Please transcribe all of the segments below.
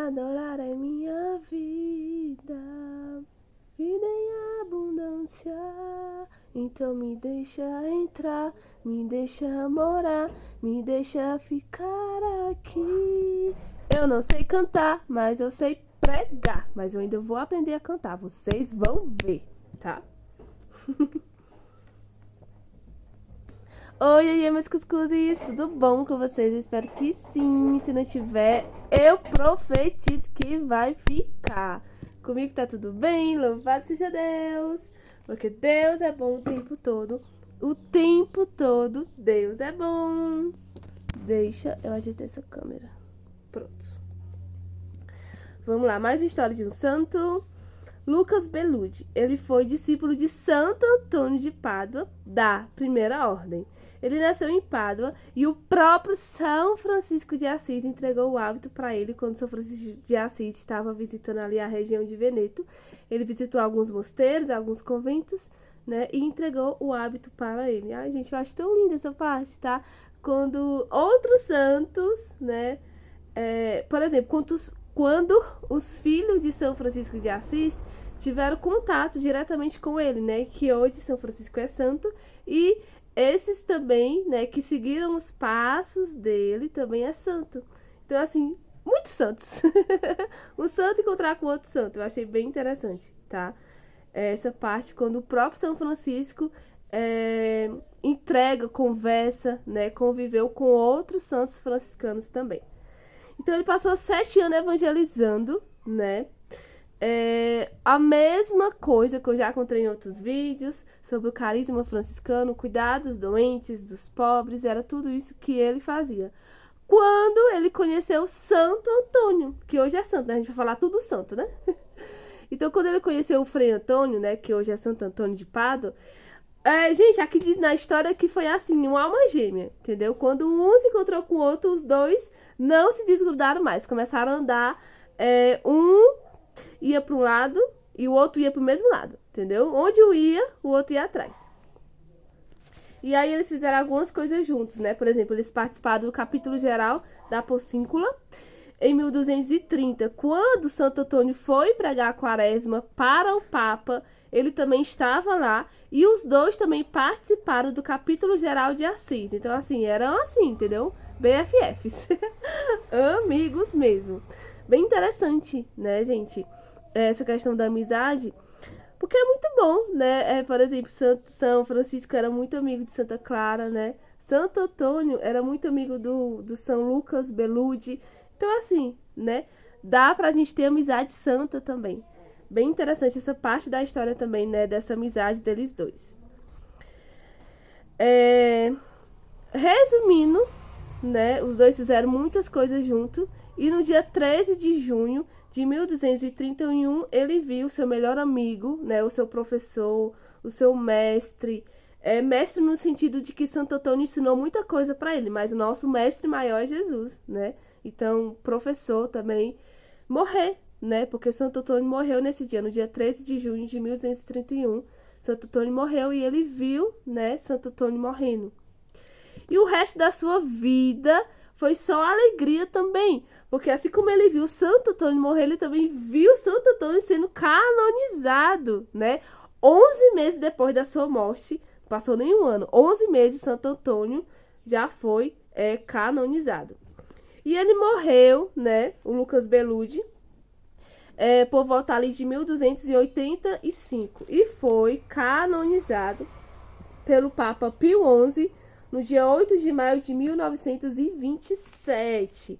adorar é minha vida, vida em abundância. Então me deixa entrar, me deixa morar, me deixa ficar aqui. Eu não sei cantar, mas eu sei pregar. Mas eu ainda vou aprender a cantar, vocês vão ver, tá? Oi, meus cuscuzes, tudo bom com vocês? Eu espero que sim. Se não tiver, eu profetizo que vai ficar. Comigo tá tudo bem, louvado seja Deus. Porque Deus é bom o tempo todo. O tempo todo, Deus é bom. Deixa eu ajeitar essa câmera. Pronto. Vamos lá, mais uma história de um santo. Lucas Beludi, ele foi discípulo de Santo Antônio de Pádua, da Primeira Ordem. Ele nasceu em Pádua e o próprio São Francisco de Assis entregou o hábito para ele quando São Francisco de Assis estava visitando ali a região de Veneto. Ele visitou alguns mosteiros, alguns conventos, né, e entregou o hábito para ele. Ai, gente, eu acho tão linda essa parte, tá? Quando outros santos, né, por exemplo, quando os filhos de São Francisco de Assis tiveram contato diretamente com ele, né? Que hoje São Francisco é santo e esses também, né? Que seguiram os passos dele também é santo. Então, assim, muitos santos. Um santo encontrar com outro santo, eu achei bem interessante, tá? Essa parte quando o próprio São Francisco entrega, conversa, né? Conviveu com outros santos franciscanos também. Então ele passou 7 anos evangelizando, né? A mesma coisa que eu já contei em outros vídeos sobre o carisma franciscano, cuidar dos doentes, dos pobres, era tudo isso que ele fazia. Quando ele conheceu Santo Antônio, que hoje é santo, né? A gente vai falar tudo santo, né? Então quando ele conheceu o Frei Antônio, né? Que hoje é Santo Antônio de Pádua, gente, aqui diz na história que foi assim, uma alma gêmea, entendeu? Quando um se encontrou com o outro, os dois não se desgrudaram mais, começaram a andar, um ia para um lado e o outro ia para o mesmo lado, entendeu? Onde um ia, o outro ia atrás. E aí eles fizeram algumas coisas juntos, né? Por exemplo, eles participaram do capítulo geral da Porcíncula em 1230. Quando Santo Antônio foi pregar a quaresma para o Papa, ele também estava lá e os dois também participaram do capítulo geral de Assis. Então, assim, eram assim, entendeu? BFFs. Amigos mesmo. Bem interessante, né, gente? Essa questão da amizade, porque é muito bom, né? Por exemplo, São Francisco era muito amigo de Santa Clara, né? Santo Antônio era muito amigo do São Lucas Beludi. Então, assim, né? Dá pra gente ter amizade santa também. Bem interessante essa parte da história também, né? Dessa amizade deles dois. Resumindo, né? Os dois fizeram muitas coisas juntos. E no dia 13 de junho de 1231, ele viu seu melhor amigo, né? O seu professor, o seu mestre. Mestre no sentido de que Santo Antônio ensinou muita coisa para ele, mas o nosso mestre maior é Jesus, né? Então, professor também morrer, né? Porque Santo Antônio morreu nesse dia, no dia 13 de junho de 1231. Santo Antônio morreu e ele viu, né, Santo Antônio morrendo. E o resto da sua vida foi só alegria também. Porque assim como ele viu Santo Antônio morrer, ele também viu Santo Antônio sendo canonizado, né? 11 meses depois da sua morte, não passou nem um ano, 11 meses Santo Antônio já foi canonizado. E ele morreu, né, o Lucas Beludi, por volta ali de 1285 e foi canonizado pelo Papa Pio XI no dia 8 de maio de 1927.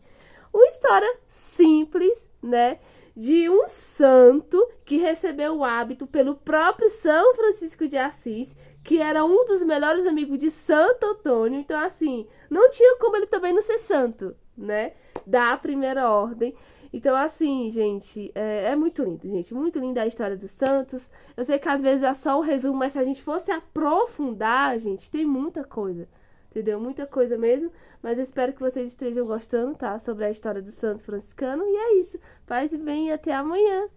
Uma história simples, né, de um santo que recebeu o hábito pelo próprio São Francisco de Assis, que era um dos melhores amigos de Santo Antônio. Então, assim, não tinha como ele também não ser santo, né, da Primeira Ordem. Então, assim, gente, é muito lindo, gente. Muito linda a história dos santos. Eu sei que às vezes é só um resumo, mas se a gente fosse aprofundar, gente, tem muita coisa. Entendeu? Muita coisa mesmo. Mas eu espero que vocês estejam gostando, tá? Sobre a história dos santos franciscanos. E é isso. Paz e bem e até amanhã.